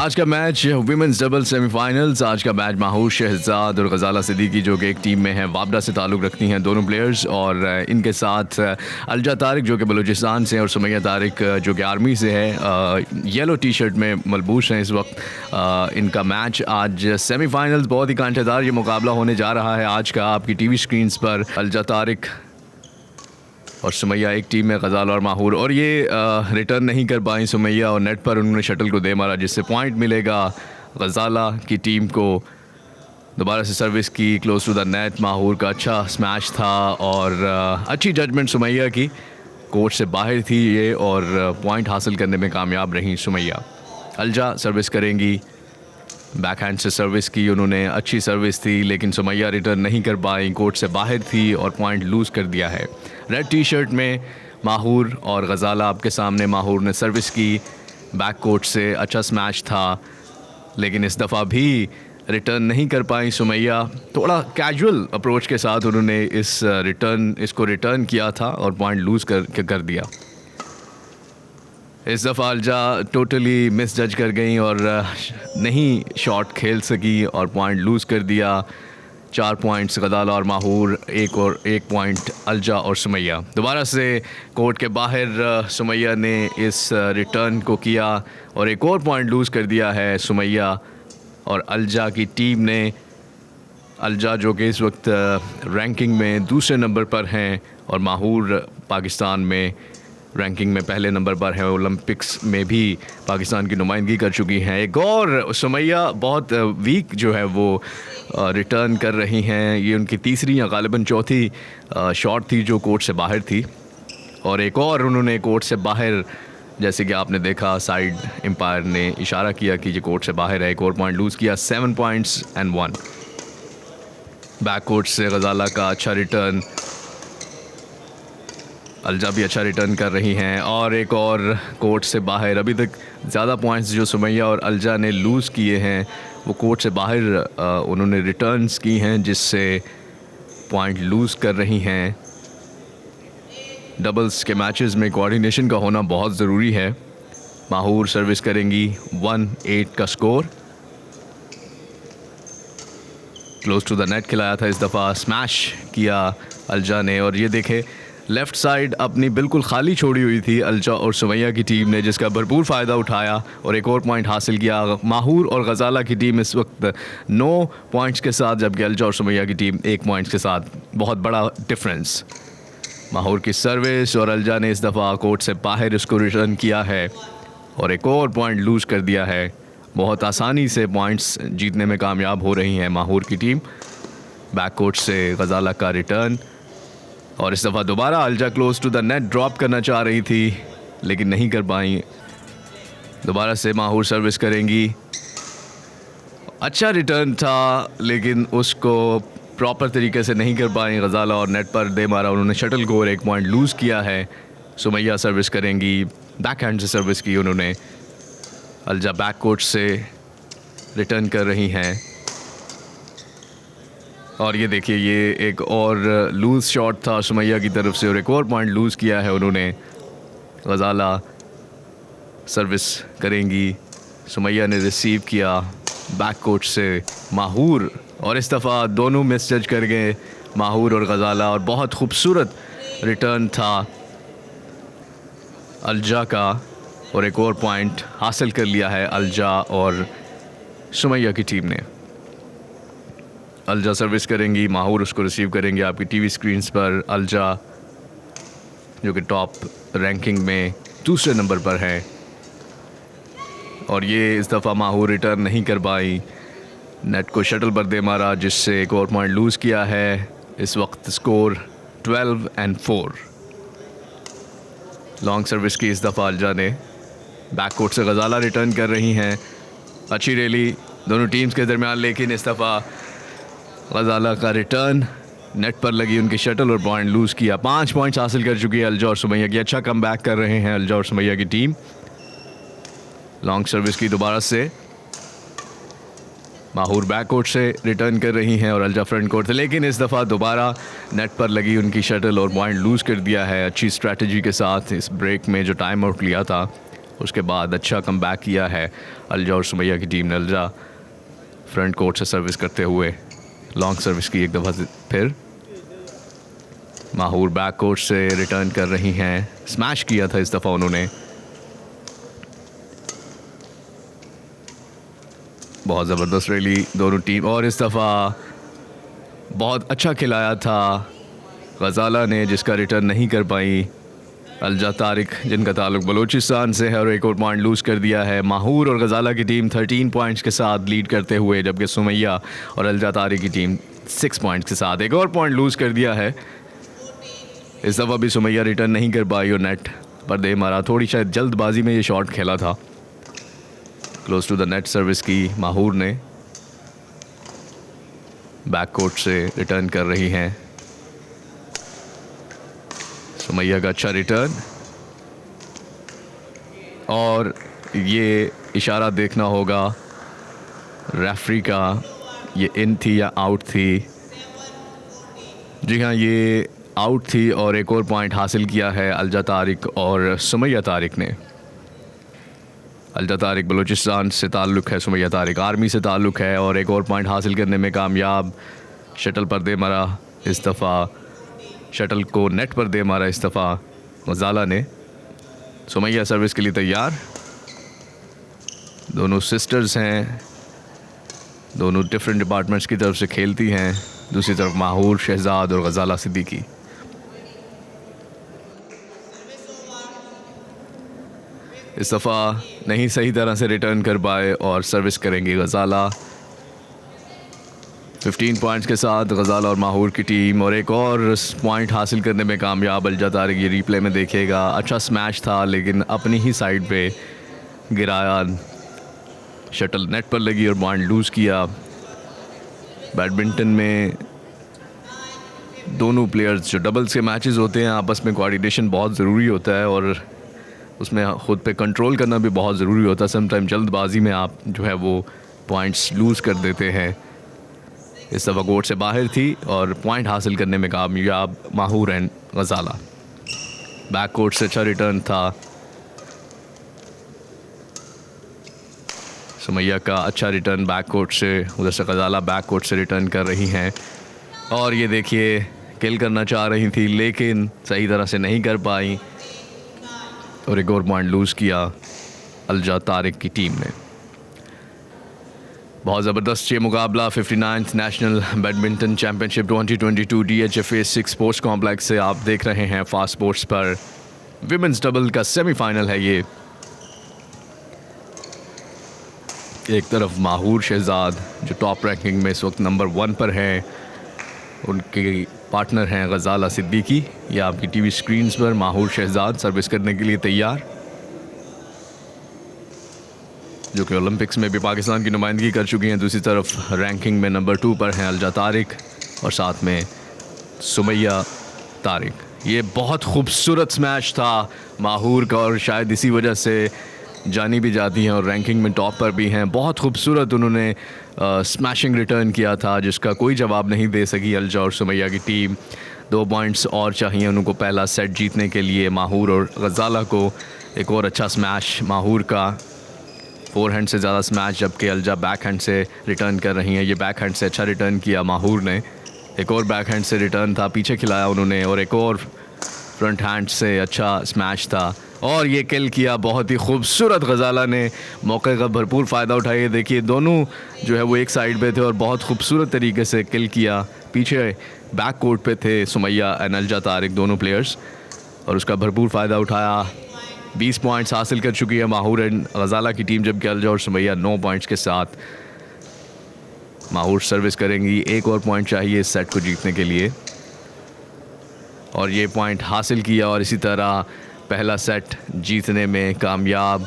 आज का match women's double semifinals. आज का मैच माहूर शहजाद और गजाला सिद्दीकी जो कि एक टीम में हैं, वाबडा से ताल्लुक़ रखती हैं दोनों प्लेयर्स, और इनके साथ अलजा तारिक जो कि बलूचिस्तान से और सुमैया तारिक जो कि आर्मी से है, येलो टी शर्ट में मलबूस हैं इस वक्त। इनका मैच आज सेमीफाइनल्स, बहुत ही कांटेदार ये मुकाबला होने जा रहा है आज का। आपकी टीवी स्क्रीन्स पर अलजा तारिक और सुमैया एक टीम में, गजाला और माहूर। और ये रिटर्न नहीं कर पाई सुमैया, और नेट पर उन्होंने शटल को दे मारा जिससे पॉइंट मिलेगा गजाला की टीम को। दोबारा से सर्विस की close to the net, Mahur का अच्छा स्मैश था और अच्छी जजमेंट सुमैया की। कोर्ट से बाहर थी ये और पॉइंट हासिल करने में कामयाब रही सुमैया। अलजा सर्विस करेंगी, बैक हैंड से सर्विस की उन्होंने, अच्छी सर्विस थी लेकिन सुमैया रिटर्न नहीं कर पाई, कोर्ट से बाहर थी और पॉइंट लूज़ कर दिया है। रेड टी शर्ट में माहूर और गजाला आपके सामने। माहूर ने सर्विस की बैक कोर्ट से, अच्छा स्मैश था लेकिन इस दफ़ा भी रिटर्न नहीं कर पाई सुमैया। थोड़ा कैजुअल अप्रोच के साथ उन्होंने इसको रिटर्न किया था और पॉइंट लूज़ कर दिया। इस दफ़ा अलजा टोटली मिस जज कर गई और नहीं शॉट खेल सकी और पॉइंट लूज़ कर दिया। 4 पॉइंट्स गजाला और माहूर, एक पॉइंट अलजा और सुमैया। दोबारा से कोर्ट के बाहर सुमैया ने इस रिटर्न को किया और एक और पॉइंट लूज़ कर दिया है सुमैया और अलजा की टीम ने। अलजा जो कि इस वक्त रैंकिंग में दूसरे नंबर पर हैं और माहूर पाकिस्तान में रैंकिंग में पहले नंबर पर है। ओलंपिक्स में भी पाकिस्तान की नुमाइंदगी कर चुकी हैं। एक और सुमैया बहुत वीक जो है वो रिटर्न कर रही हैं। ये उनकी तीसरी या गालिबन चौथी शॉट थी जो कोर्ट से बाहर थी, और एक और उन्होंने कोर्ट से बाहर, जैसे कि आपने देखा साइड एम्पायर ने इशारा किया कि ये कोर्ट से बाहर है, एक और पॉइंट लूज़ किया। 7 पॉइंट्स एंड 1। बैक कोर्ट से गजाला का अच्छा रिटर्न, अलजा भी अच्छा रिटर्न कर रही हैं, और एक और कोर्ट से बाहर। अभी तक ज़्यादा पॉइंट्स जो सुमैया और अलजा ने लूज़ किए हैं वो कोर्ट से बाहर उन्होंने रिटर्न्स की हैं जिससे पॉइंट लूज़ कर रही हैं। डबल्स के मैचेस में कोऑर्डिनेशन का होना बहुत ज़रूरी है। माहूर सर्विस करेंगी, 1-8 का स्कोर। क्लोज टू द नेट खिलाया था इस दफ़ा, स्मैश किया अलजा ने। और ये देखें लेफ़्ट साइड अपनी बिल्कुल खाली छोड़ी हुई थी अलजा और सुमैया की टीम ने, जिसका भरपूर फ़ायदा उठाया और एक और पॉइंट हासिल किया। माहूर और गजाला की टीम इस वक्त 9 पॉइंट्स के साथ, जबकि अलजा और सुमैया की टीम 1 पॉइंट्स के साथ। बहुत बड़ा डिफरेंस। माहूर की सर्विस और अलजा ने इस दफ़ा कोर्ट से बाहर इसको रिटर्न किया है और एक और पॉइंट लूज़ कर दिया है। बहुत आसानी से पॉइंट्स जीतने में कामयाब हो रही हैं माहूर की टीम। बैक कोर्ट से गजाला का रिटर्न, और इस दफ़ा दोबारा अलजा close to the net drop करना चाह रही थी लेकिन नहीं कर पाई। दोबारा से माहूर सर्विस करेंगी, अच्छा रिटर्न था लेकिन उसको प्रॉपर तरीके से नहीं कर पाई गजाला और नेट पर दे मारा उन्होंने शटल को और एक पॉइंट लूज़ किया है। सुमैया सर्विस करेंगी, बैक हैंड से सर्विस की उन्होंने। अलजा बैक कोर्ट से रिटर्न कर रही हैं, और ये देखिए ये एक और लूज़ शॉट था सुमैया की तरफ से और एक और पॉइंट लूज़ किया है उन्होंने। गजाला सर्विस करेंगी, सुमैया ने रिसीव किया बैक कोर्ट से माहूर, और इस दफ़ा दोनों मिस जज कर गए माहूर और गजाला, और बहुत खूबसूरत रिटर्न था अलजा का और एक और पॉइंट हासिल कर लिया है अलजा और सुमैया की टीम ने। अलजा सर्विस करेंगी, माहूर उसको रिसीव करेंगे। आपकी टीवी स्क्रीन्स पर अलजा जो कि टॉप रैंकिंग में दूसरे नंबर पर है, और ये इस दफ़ा माहूर रिटर्न नहीं कर पाई, नेट को शटल पर दे मारा जिससे एक और पॉइंट लूज़ किया है। इस वक्त स्कोर 12-4। लॉन्ग सर्विस की इस दफ़ा अलजा ने। बैक कोर्ट से गजाला रिटर्न कर रही हैं। अच्छी रैली दोनों टीम्स के दरमियान, लेकिन इस दफ़ा गजाला का रिटर्न, नेट पर लगी उनकी शटल और पॉइंट लूज़ किया। 5 पॉइंट्स हासिल कर चुकी है अलजा और सुमैया की। अच्छा कम बैक कर रहे हैं अलजा और सुमैया की टीम। लॉन्ग सर्विस की दोबारा से, माहूर बैक कोर्ट से रिटर्न कर रही हैं और अलजा फ्रंट कोर्ट से, लेकिन इस दफ़ा दोबारा नेट पर लगी उनकी शटल और पॉइंट लूज़ कर दिया है। अच्छी स्ट्रैटेजी के साथ इस ब्रेक में जो टाइम आउट लिया था उसके बाद अच्छा कमबैक किया है अलजा और सुमैया की टीम ने। अलजा फ्रंट कोर्ट से सर्विस करते हुए लॉन्ग सर्विस की एक दफ़ा फिर। माहूर बैक कोर्ट से रिटर्न कर रही हैं, स्मैश किया था इस दफ़ा उन्होंने। बहुत ज़बरदस्त रैली दोनों टीम, और इस दफ़ा बहुत अच्छा खिलाया था गज़ाला ने, जिसका रिटर्न नहीं कर पाई अलजा तारिक, जिनका ताल्लुक बलूचिस्तान से है, और एक और पॉइंट लूज़ कर दिया है। माहूर और गज़ाला की टीम 13 पॉइंट्स के साथ लीड करते हुए, जबकि सुमैया और अलजा तारिक की टीम 6 पॉइंट्स के साथ एक और पॉइंट लूज़ कर दिया है। इस दफ़ा भी सुमैया रिटर्न नहीं कर पाई और नेट पर दे मारा। थोड़ी शायद जल्दबाजी में ये शॉट खेला था। Close to the net service की माहूर ने। बैक कोर्ट से रिटर्न कर रही हैं सुमैया का अच्छा रिटर्न, और ये इशारा देखना होगा रेफरी का, ये इन थी या आउट थी। जी हाँ, ये आउट थी और एक और पॉइंट हासिल किया है अलजा तारिक और सुमैया तारिक ने। अलजा तारिक बलूचिस्तान से ताल्लुक़ है, सुमैया तारिक आर्मी से ताल्लुक़ है, और एक और पॉइंट हासिल करने में कामयाब। शटल पर दे मारा इस दफ़ा, शटल को नेट पर दे मारा इस दफ़ा गज़ाला ने। सुमैया सर्विस के लिए तैयार। दोनों सिस्टर्स हैं, दोनों डिफरेंट डिपार्टमेंट्स की तरफ से खेलती हैं। दूसरी तरफ माहूर शहजाद और गज़ाला सिद्दीकी। इस दफ़ा नहीं सही तरह से रिटर्न कर पाए और सर्विस करेंगे गज़ाला। 15 पॉइंट्स के साथ गज़ाला और माहूर की टीम, और एक और पॉइंट हासिल करने में कामयाब अलजा तारिक। ये रीप्ले में देखिएगा, अच्छा स्मैश था लेकिन अपनी ही साइड पे गिराया, शटल नेट पर लगी और पॉइंट लूज़ किया। बैडमिंटन में दोनों प्लेयर्स, जो डबल्स के मैचेस होते हैं, आपस में कोऑर्डिनेशन बहुत ज़रूरी होता है और उसमें ख़ुद पे कंट्रोल करना भी बहुत ज़रूरी होता है। समटाइम जल्दबाजी में आप जो है वो पॉइंट्स लूज़ कर देते हैं। इस दफ़ा कोर्ट से बाहर थी और पॉइंट हासिल करने में कामयाब Mahur and Ghazala. Back court से अच्छा रिटर्न था सुमैया का, अच्छा रिटर्न बैक कोर्ट से। उधर से गज़ाला बैक कोर्ट से रिटर्न कर रही हैं, और ये देखिए किल करना चाह रही थी लेकिन सही तरह से नहीं कर पाई, और एक और पॉइंट लूज़ किया अलजा तारिक की टीम ने। बहुत ज़बरदस्त ये मुकाबला 59th national badminton championship 2022 DHFA 6 sports complex से आप देख रहे हैं फास्ट स्पोर्ट्स पर। विमेंस डबल का सेमीफाइनल है ये। एक तरफ माहूर शहजाद जो टॉप रैंकिंग में इस वक्त नंबर 1 पर हैं, उनके पार्टनर हैं गज़ाला सिद्दीकी। या आपकी टीवी स्क्रीन्स पर माहूर शहजाद सर्विस करने के लिए तैयार, जो कि ओलंपिक्स में भी पाकिस्तान की नुमाइंदगी कर चुकी हैं। दूसरी तरफ रैंकिंग में नंबर 2 पर हैं अलजा तारिक, और साथ में सुमैया तारिक। ये बहुत खूबसूरत स्मैश था माहूर का, और शायद इसी वजह से जानी भी जाती हैं और रैंकिंग में टॉप पर भी हैं। बहुत खूबसूरत उन्होंने स्मैशिंग रिटर्न किया था, जिसका कोई जवाब नहीं दे सकी अलजा और सुमैया की टीम। 2 पॉइंट्स और चाहिए उनको पहला सेट जीतने के लिए। माहूर और गज़ाला को एक और अच्छा स्मैश माहूर का, फोरहैंड से ज़्यादा स्मैश, जबकि अलजा बैक हैंड से रिटर्न कर रही हैं। ये बैक हैंड से अच्छा रिटर्न किया माहूर ने। एक और बैक हैंड से रिटर्न था, पीछे खिलाया उन्होंने, और एक और फ्रंट हैंड से अच्छा स्मैश था, और ये किल किया बहुत ही खूबसूरत। गज़ाला ने मौके का भरपूर फ़ायदा उठाया। देखिए दोनों जो है वो एक साइड पे थे और बहुत खूबसूरत तरीके से किल किया। पीछे बैक कोर्ट पे थे सुमैया एंड अलजा तारिक दोनों प्लेयर्स, और उसका भरपूर फ़ायदा उठाया। 20 पॉइंट्स हासिल कर चुकी है माहूर एंड गज़ाला की टीम, जबकि अलजा और सुमैया 9 पॉइंट्स के साथ। माहूर सर्विस करेंगी, एक और पॉइंट चाहिए इस सेट को जीतने के लिए, और ये पॉइंट हासिल किया, और इसी तरह पहला सेट जीतने में कामयाब